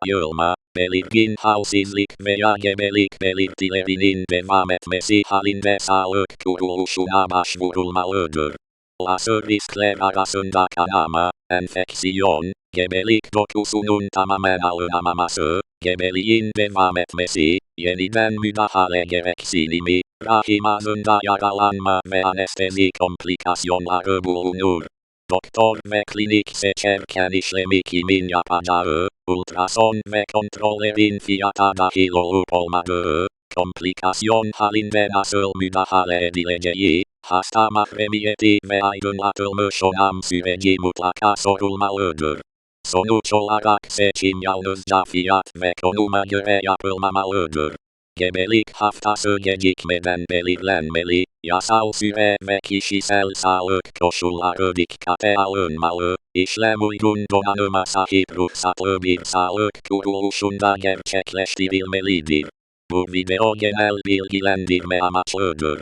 yılma, belirgin halsizlik veya gebelik belirtilerinin devam etmesi halinde sağlık kuruluşuna başvurulmalıdır. Olası riskler arasında kanama, enfeksiyon, gebelik dokusunun tamamen alınamaması, gebeliğin devam etmesi, yeniden müdahale gereksinimi, rahim ağzında yaralanma ve anestezi komplikasyonları bulunur. Doktor ve klinik seçerken işlemi kimin yapacağı, ultrason ve kontrollerin fiyata dahil olup olmadığı, komplikasyon halinde nasıl müdahale edileceği, hasta mahremiyeti ve aydınlatılmış onam süreci mutlaka sorulmalıdır. Sonuç olarak seçim yalnızca fiyat ve konuma göre yapılmamalıdır. Gebelik haftası gecikmeden belirlenmeli, yasal süre ve kişisel sağlık koşulları dikkate alınmalı, işlem uygun donanıma sahip ruhsatlı bir sağlık kuruluşunda gerçekleştirilmelidir. Bu video genel bilgilendirme amaçlıdır.